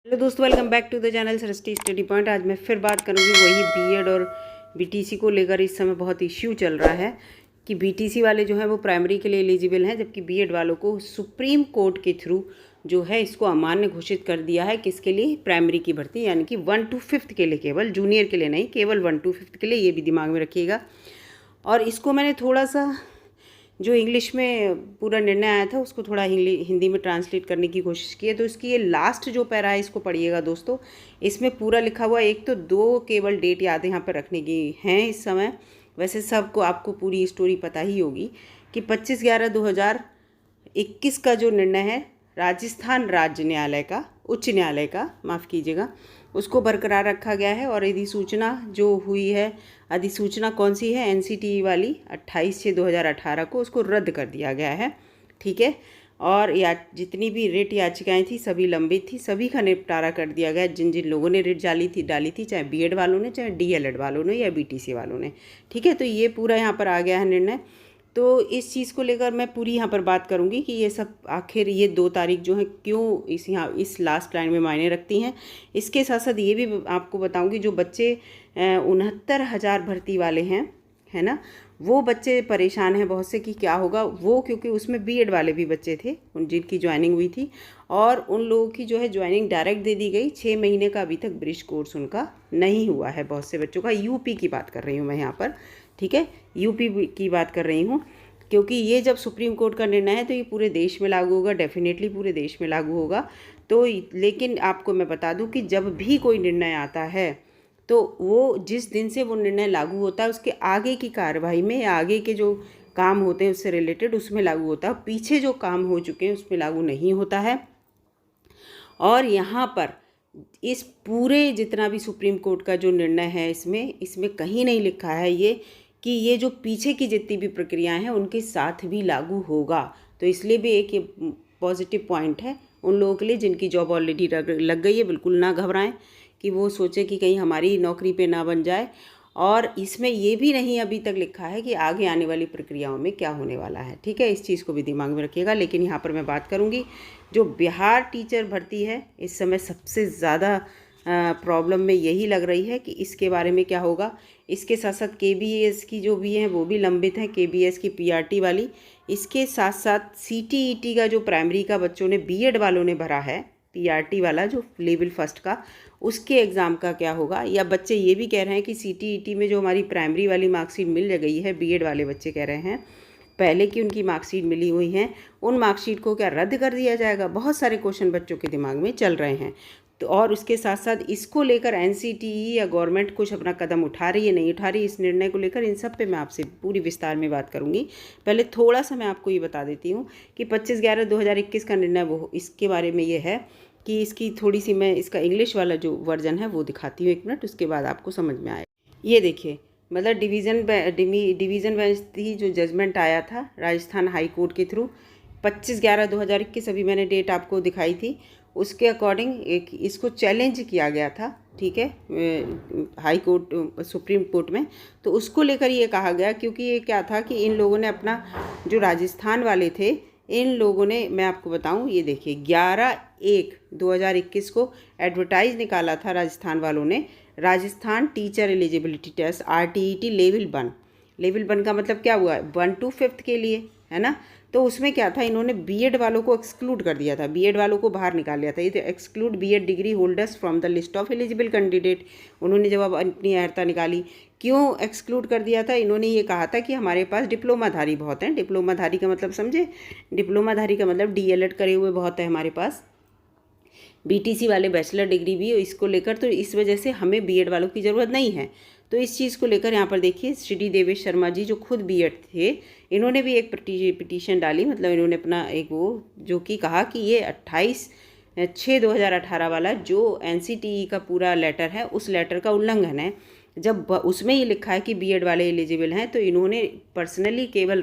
Hello दोस्तों, welcome back to the channel Saraswati study point. आज मैं फिर बात करूंगी वही बीएड और बीटीसी को लेकर। इस समय बहुत इश्यू चल रहा है कि बीटीसी वाले जो हैं वो प्राइमरी के लिए एलिजिबल हैं, जबकि बीएड वालों को सुप्रीम कोर्ट के थ्रू जो है इसको अमान्य घोषित कर दिया है। किसके लिए? प्राइमरी की भर्ती, यानी कि 1 to 5th के लिए, केवल जूनियर के लिए नहीं, केवल 1 to 5th के लिए। ये भी दिमाग में रखिएगा। और इसको मैंने थोड़ा सा जो इंग्लिश में पूरा निर्णय आया था उसको थोड़ा हिंदी में ट्रांसलेट करने की कोशिश की है। तो इसकी ये लास्ट जो पैरा है इसको पढ़िएगा दोस्तों। इसमें पूरा लिखा हुआ, एक तो दो केवल डेट याद यहाँ पर रखने की हैं इस समय। वैसे सबको आपको पूरी स्टोरी पता ही होगी कि 25/11/2021 का जो निर्णय है राजस्थान राज्य न्यायालय का, उच्च न्यायालय का, माफ़ कीजिएगा, उसको बरकरार रखा गया है। और अधिसूचना जो हुई है, अधिसूचना कौन सी है? एनसीटीई वाली 28/6/2018 को उसको रद्द कर दिया गया है। ठीक है। और जितनी भी रिट याचिकाएं थी सभी लंबित थी, सभी का निपटारा कर दिया गया। जिन जिन लोगों ने रिट डाली थी, चाहे बीएड वालों ने, चाहे डीएलएड वालों ने, या बीटीसी वालों ने। ठीक है। तो ये पूरा यहाँ पर आ गया है निर्णय। तो इस चीज़ को लेकर मैं पूरी यहाँ पर बात करूँगी कि ये सब आखिर ये 2 तारीख जो है क्यों इस लास्ट लाइन में मायने रखती हैं। इसके साथ साथ ये भी आपको बताऊँगी, जो बच्चे 69,000 भर्ती वाले हैं, है ना, वो बच्चे परेशान हैं बहुत से कि क्या होगा वो, क्योंकि उसमें बीएड वाले भी बच्चे थे जिनकी ज्वाइनिंग हुई थी, और उन लोगों की जो है ज्वाइनिंग डायरेक्ट दे दी गई। 6 महीने का अभी तक ब्रिज कोर्स उनका नहीं हुआ है बहुत से बच्चों का। यूपी की बात कर रही हूँ मैं यहाँ पर। ठीक है, यूपी की बात कर रही हूँ, क्योंकि ये जब सुप्रीम कोर्ट का निर्णय है तो ये पूरे देश में लागू होगा, डेफिनेटली पूरे देश में लागू होगा। तो लेकिन आपको मैं बता दूं कि जब भी कोई निर्णय आता है तो वो जिस दिन से वो निर्णय लागू होता है उसके आगे की कार्यवाही में, या आगे के जो काम होते हैं उससे रिलेटेड, उसमें लागू होता है। पीछे जो काम हो चुके हैं उसमें लागू नहीं होता है। और यहाँ पर इस पूरे जितना भी सुप्रीम कोर्ट का जो निर्णय है, इसमें कहीं नहीं लिखा है ये कि ये जो पीछे की जितनी भी प्रक्रियाएं हैं उनके साथ भी लागू होगा। तो इसलिए भी एक ये पॉजिटिव पॉइंट है उन लोगों के लिए जिनकी जॉब ऑलरेडी लग गई है। बिल्कुल ना घबराएं कि वो सोचे कि कहीं हमारी नौकरी पे ना बन जाए। और इसमें ये भी नहीं अभी तक लिखा है कि आगे आने वाली प्रक्रियाओं में क्या होने वाला है। ठीक है, इस चीज़ को भी दिमाग में रखिएगा। लेकिन यहाँ पर मैं बात करूँगी जो बिहार टीचर भर्ती है, इस समय सबसे ज़्यादा प्रॉब्लम में यही लग रही है कि इसके बारे में क्या होगा। इसके साथ साथ केबीएस की जो भी हैं वो भी लंबित हैं, केबीएस की पीआरटी वाली। इसके साथ साथ सीटीईटी का जो प्राइमरी का बच्चों ने, बीएड वालों ने भरा है, पीआरटी वाला जो लेवल फर्स्ट का, उसके एग्ज़ाम का क्या होगा। या बच्चे ये भी कह रहे हैं कि सीटीईटी में जो हमारी प्राइमरी वाली मार्कशीट मिल गई है, बीएड वाले बच्चे कह रहे हैं पहले की उनकी मार्कशीट मिली हुई हैं, उन मार्कशीट को क्या रद्द कर दिया जाएगा। बहुत सारे क्वेश्चन बच्चों के दिमाग में चल रहे हैं। तो और उसके साथ साथ इसको लेकर एनसीटीई या गवर्नमेंट कुछ अपना कदम उठा रही है, नहीं उठा रही, इस निर्णय को लेकर, इन सब पे मैं आपसे पूरी विस्तार में बात करूंगी। पहले थोड़ा सा मैं आपको ये बता देती हूँ कि 25/11/2021 का निर्णय वो, इसके बारे में ये है कि इसकी थोड़ी सी मैं इसका इंग्लिश वाला जो वर्जन है वो दिखाती हूँ 1 मिनट, उसके बाद आपको समझ में आए। ये देखिए, मतलब डिवीज़न बेंच थी जो जजमेंट आया था राजस्थान हाई कोर्ट के थ्रू 25/11/2021, अभी मैंने डेट आपको दिखाई थी, उसके अकॉर्डिंग एक इसको चैलेंज किया गया था। ठीक है, हाई कोर्ट, सुप्रीम कोर्ट में। तो उसको लेकर ये कहा गया, क्योंकि ये क्या था कि इन लोगों ने अपना, जो राजस्थान वाले थे, इन लोगों ने, मैं आपको बताऊं, ये देखिए 11/1/2021 को एडवर्टाइज निकाला था राजस्थान वालों ने, Rajasthan teacher eligibility test RTET level 1 का मतलब क्या हुआ, 1 to 5th के लिए, है ना। तो उसमें क्या था, इन्होंने बीएड वालों को एक्सक्लूड कर दिया था, बीएड वालों को बाहर निकाल लिया था। ये तो exclude BEd degree holders from the list of eligible candidate, उन्होंने जब अब अपनी अहर्ता निकाली। क्यों एक्सक्लूड कर दिया था? इन्होंने ये कहा था कि हमारे पास डिप्लोमाधारी बहुत हैं। डिप्लोमाधारी का मतलब समझे? डिप्लोमाधारी का मतलब डीएलएड करे हुए बहुत है हमारे पास, बीटीसी वाले बैचलर डिग्री भी इसको लेकर। तो इस वजह से हमें बीएड वालों की ज़रूरत नहीं है। तो इस चीज़ को लेकर यहाँ पर देखिए, श्री देवेश शर्मा जी जो खुद बीएड थे, इन्होंने भी एक पिटीशन डाली, मतलब इन्होंने अपना एक वो, जो कि कहा कि ये 28/6/2018 वाला जो एनसीटीई का पूरा लेटर है, उस लेटर का उल्लंघन है। उसमें ही लिखा है कि बीएड वाले एलिजिबल हैं, तो इन्होंने पर्सनली केवल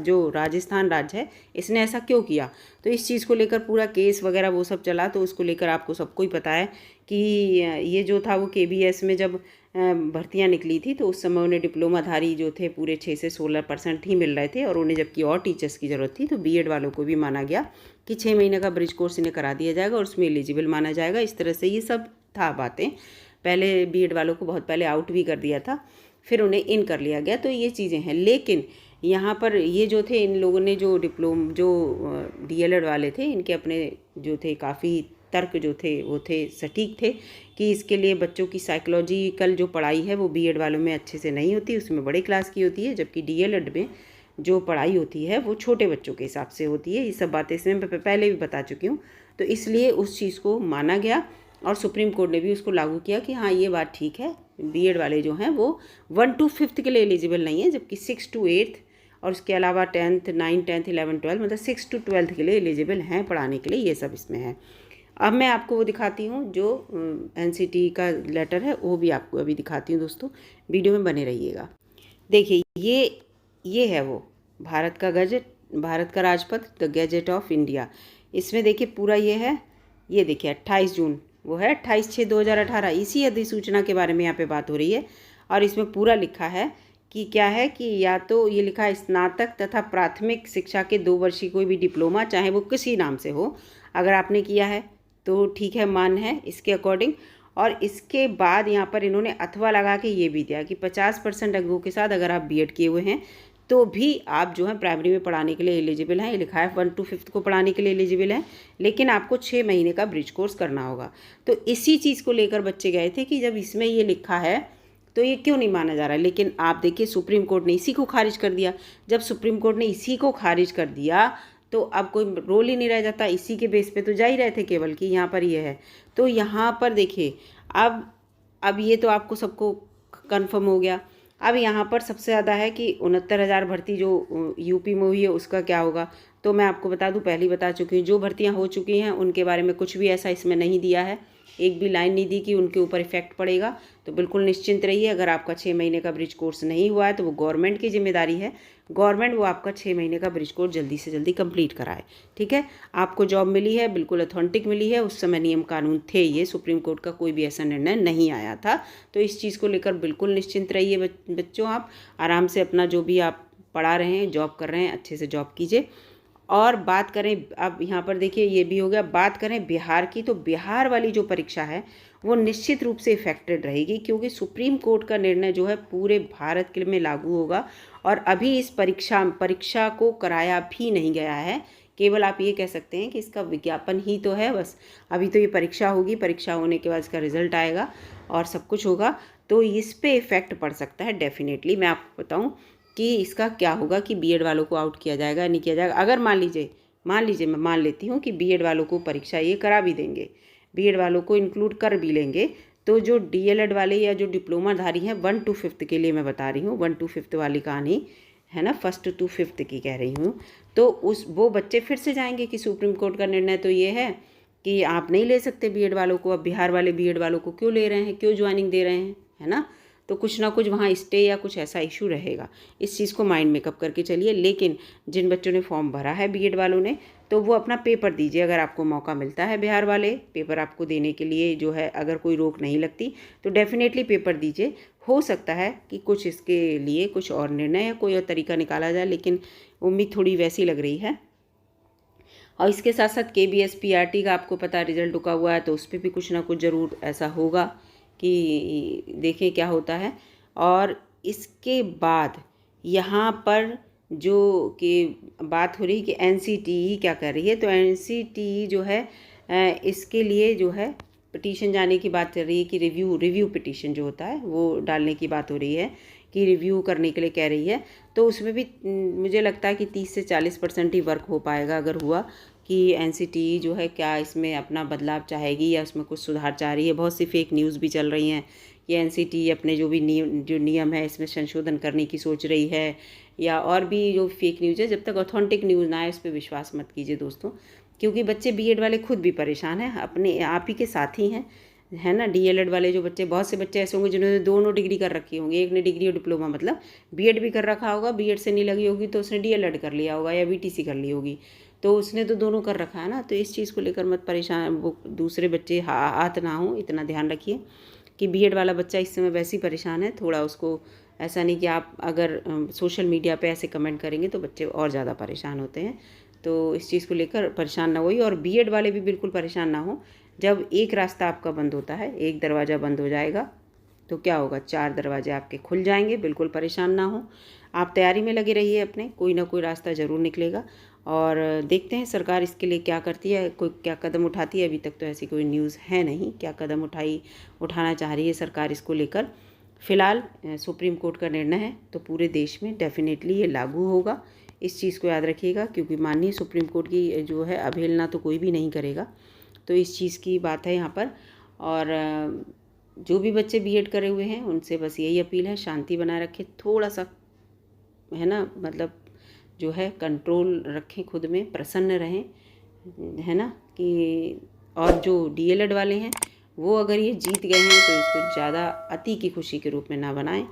जो राजस्थान राज्य है इसने ऐसा क्यों किया। तो इस चीज़ को लेकर पूरा केस वगैरह वो सब चला, तो उसको लेकर आपको सबको ही पता है कि ये जो था वो केबीएस में जब भर्तियां निकली थी तो उस समय उन्हें डिप्लोमाधारी जो थे पूरे 6 से 16% ही मिल रहे थे, और उन्हें जबकि और टीचर्स की ज़रूरत थी। तो बीएड वालों को भी माना गया कि 6 महीने का ब्रिज कोर्स इन्हें करा दिया जाएगा और उसमें एलिजिबल माना जाएगा। इस तरह से ये सब था बातें। पहले बीएड वालों को बहुत पहले आउट भी कर दिया था, फिर उन्हें इन कर लिया गया। तो ये चीज़ें हैं, लेकिन यहाँ पर ये जो थे इन लोगों ने जो डीएलएड वाले थे, इनके अपने जो थे काफ़ी तर्क जो थे वो थे सटीक थे कि इसके लिए बच्चों की साइकोलॉजिकल जो पढ़ाई है वो बीएड वालों में अच्छे से नहीं होती, उसमें बड़े क्लास की होती है, जबकि डीएलएड में जो पढ़ाई होती है वो छोटे बच्चों के हिसाब से होती है। ये सब बातें इसमें पहले भी बता चुकी हूँ। तो इसलिए उस चीज़ को माना गया और सुप्रीम कोर्ट ने भी उसको लागू किया कि हाँ ये बात ठीक है, बीएड वाले जो हैं वो 1 to 5th के लिए एलिजिबल नहीं है, जबकि 6 to 8th और उसके अलावा 10th 9th 10th 11th 12th मतलब 6 to 12th के लिए एलिजिबल हैं पढ़ाने के लिए। ये सब इसमें है। अब मैं आपको वो दिखाती हूँ जो एनसीटी का लेटर है, वो भी आपको अभी दिखाती हूँ दोस्तों, वीडियो में बने रहिएगा। देखिए ये है वो भारत का गजट, भारत का राजपत्र, द गैजेट ऑफ इंडिया। इसमें देखिए पूरा ये है, ये देखिए 28 जून वो है 28/6/2018, इसी अधिसूचना के बारे में यहाँ पे बात हो रही है। और इसमें पूरा लिखा है कि क्या है कि या तो ये लिखा है स्नातक तथा प्राथमिक शिक्षा के 2 वर्षीय कोई भी डिप्लोमा, चाहे वो किसी नाम से हो, अगर आपने किया है तो ठीक है, मान है इसके अकॉर्डिंग। और इसके बाद यहाँ पर इन्होंने अथवा लगा के ये भी दिया कि 50% अंकों के साथ अगर आप बीएड किए हुए हैं तो भी आप जो है प्राइमरी में पढ़ाने के लिए एलिजिबल हैं। ये लिखा है 1 to 5th को पढ़ाने के लिए एलिजिबल हैं, लेकिन आपको 6 महीने का ब्रिज कोर्स करना होगा। तो इसी चीज़ को लेकर बच्चे गए थे कि जब इसमें ये लिखा है तो ये क्यों नहीं माना जा रहा है। लेकिन आप देखिए सुप्रीम कोर्ट ने इसी को खारिज कर दिया। जब सुप्रीम कोर्ट ने इसी को खारिज कर दिया तो अब कोई रोल ही नहीं रह जाता, इसी के बेस पे तो जा ही रहे थे केवल कि यहाँ पर ये है। तो यहाँ पर देखिए अब ये तो आपको सबको कंफर्म हो गया। अब यहाँ पर सबसे ज़्यादा है कि 69,000 भर्ती जो यूपी में हुई है उसका क्या होगा। तो मैं आपको बता दूं, पहले बता चुकी हूँ, जो भर्तियाँ हो चुकी हैं उनके बारे में कुछ भी ऐसा इसमें नहीं दिया है, एक भी लाइन नहीं दी कि उनके ऊपर इफेक्ट पड़ेगा। तो बिल्कुल निश्चिंत रहिए, अगर आपका 6 महीने का ब्रिज कोर्स नहीं हुआ है तो वो गवर्नमेंट की जिम्मेदारी है, गवर्नमेंट वो आपका 6 महीने का ब्रिज कोर्स जल्दी से जल्दी कंप्लीट कराए। ठीक है, आपको जॉब मिली है, बिल्कुल अथेंटिक मिली है, उस समय नियम कानून थे, ये सुप्रीम कोर्ट का कोई भी ऐसा निर्णय नहीं आया था। तो इस चीज़ को लेकर बिल्कुल निश्चिंत रहिए बच्चों, आप आराम से अपना जो भी आप पढ़ा रहे हैं, जॉब कर रहे हैं, अच्छे से जॉब कीजिए। और बात करें अब यहाँ पर देखिए ये भी हो गया, बात करें बिहार की, तो बिहार वाली जो परीक्षा है वो निश्चित रूप से इफेक्टेड रहेगी, क्योंकि सुप्रीम कोर्ट का निर्णय जो है पूरे भारत के में लागू होगा। और अभी इस परीक्षा को कराया भी नहीं गया है, केवल आप ये कह सकते हैं कि इसका विज्ञापन ही तो है बस। अभी तो ये परीक्षा होगी, परीक्षा होने के बाद इसका रिजल्ट आएगा और सब कुछ होगा, तो इस पे इफ़ेक्ट पड़ सकता है डेफिनेटली। मैं आपको बताऊँ कि इसका क्या होगा कि बीएड वालों को आउट किया जाएगा नहीं किया जाएगा। अगर मान लीजिए मैं मान लेती हूँ कि बीएड वालों को परीक्षा ये करा भी देंगे, बीएड वालों को इंक्लूड कर भी लेंगे, तो जो डीएलएड वाले या जो डिप्लोमाधारी हैं 1 to 5th के लिए मैं बता रही हूँ, 1 to 5th वाली कहानी है ना, 1st to 5th की कह रही हूँ, तो वो बच्चे फिर से जाएंगे कि सुप्रीम कोर्ट का निर्णय तो ये है कि आप नहीं ले सकते बीएड वालों को। अब बिहार वाले बीएड वालों को क्यों ले रहे हैं, क्यों ज्वाइनिंग दे रहे हैं, है ना। तो कुछ ना कुछ वहाँ स्टे या कुछ ऐसा इशू रहेगा, इस चीज़ को माइंड मेकअप करके चलिए। लेकिन जिन बच्चों ने फॉर्म भरा है बीएड वालों ने, तो वो अपना पेपर दीजिए, अगर आपको मौका मिलता है। बिहार वाले पेपर आपको देने के लिए जो है, अगर कोई रोक नहीं लगती तो डेफिनेटली पेपर दीजिए। हो सकता है कि कुछ इसके लिए कुछ और निर्णय या कोई और तरीका निकाला जाए, लेकिन उम्मीद थोड़ी वैसी लग रही है। और इसके साथ साथ केबीएस पीआरटी का आपको पता रिजल्ट रुका हुआ है, तो उस पर भी कुछ ना कुछ ज़रूर ऐसा होगा कि देखें क्या होता है। और इसके बाद यहाँ पर जो कि बात हो रही है कि एनसीटीई क्या कर रही है, तो एनसीटीई जो है इसके लिए जो है पिटीशन जाने की बात कर रही है कि रिव्यू पिटीशन जो होता है वो डालने की बात हो रही है कि रिव्यू करने के लिए कह रही है। तो उसमें भी मुझे लगता है कि 30 से 40% ही वर्क हो पाएगा, अगर हुआ कि एनसीटीई जो है क्या इसमें अपना बदलाव चाहेगी या उसमें कुछ सुधार चाह रही है। बहुत सी फेक न्यूज़ भी चल रही हैं कि एनसीटीई अपने जो भी नियम है इसमें संशोधन करने की सोच रही है, या और भी जो फेक न्यूज़ है। जब तक ऑथेंटिक न्यूज़ ना आए उस पर विश्वास मत कीजिए दोस्तों, क्योंकि बच्चे बीएड वाले खुद भी परेशान हैं, अपने आप ही के साथी हैं है ना। डीएलएड वाले जो बच्चे, बहुत से बच्चे ऐसे होंगे जिन्होंने दोनों डिग्री कर रखी होंगी, एक ने डिग्री और डिप्लोमा, मतलब बीएड भी कर रखा होगा, बीएड से नहीं लगी होगी तो उसने डीएलएड कर लिया होगा या बीटीसी कर ली होगी, तो उसने तो दोनों कर रखा है ना। तो इस चीज़ को लेकर मत परेशान, वो दूसरे बच्चे हाथ ना हो, इतना ध्यान रखिए कि बीएड वाला बच्चा इस समय वैसे ही परेशान है, थोड़ा उसको ऐसा नहीं कि आप अगर सोशल मीडिया पे ऐसे कमेंट करेंगे तो बच्चे और ज़्यादा परेशान होते हैं। तो इस चीज़ को लेकर परेशान ना होइए, और बीएड वाले भी बिल्कुल परेशान ना हो। जब एक रास्ता आपका बंद होता है, एक दरवाज़ा बंद हो जाएगा, तो क्या होगा, 4 दरवाजे आपके खुल जाएंगे। बिल्कुल परेशान ना हो, आप तैयारी में लगे रहिए अपने, कोई ना कोई रास्ता ज़रूर निकलेगा। और देखते हैं सरकार इसके लिए क्या करती है, कोई क्या कदम उठाती है। अभी तक तो ऐसी कोई न्यूज़ है नहीं क्या कदम उठाना चाह रही है सरकार इसको लेकर। फ़िलहाल सुप्रीम कोर्ट का निर्णय है तो पूरे देश में डेफिनेटली ये लागू होगा, इस चीज़ को याद रखिएगा, क्योंकि माननीय सुप्रीम कोर्ट की जो है अवहेलना तो कोई भी नहीं करेगा। तो इस चीज़ की बात है यहाँ पर। और जो भी बच्चे बीएड करे हुए हैं उनसे बस यही अपील है, शांति बनाए रखें, थोड़ा सा है ना, मतलब जो है कंट्रोल रखें खुद में, प्रसन्न रहें, है ना कि। और जो डीएलएड वाले हैं वो अगर ये जीत गए हैं तो इसको ज़्यादा अति की खुशी के रूप में ना बनाएं।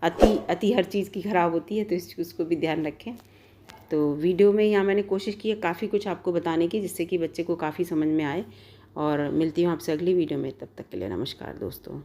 अति हर चीज़ की ख़राब होती है, तो इस चीज़ को भी ध्यान रखें। तो वीडियो में यहाँ मैंने कोशिश की है काफ़ी कुछ आपको बताने की, जिससे कि बच्चे को काफ़ी समझ में आए। और मिलती हूँ आपसे अगली वीडियो में, तब तक के लिए नमस्कार दोस्तों।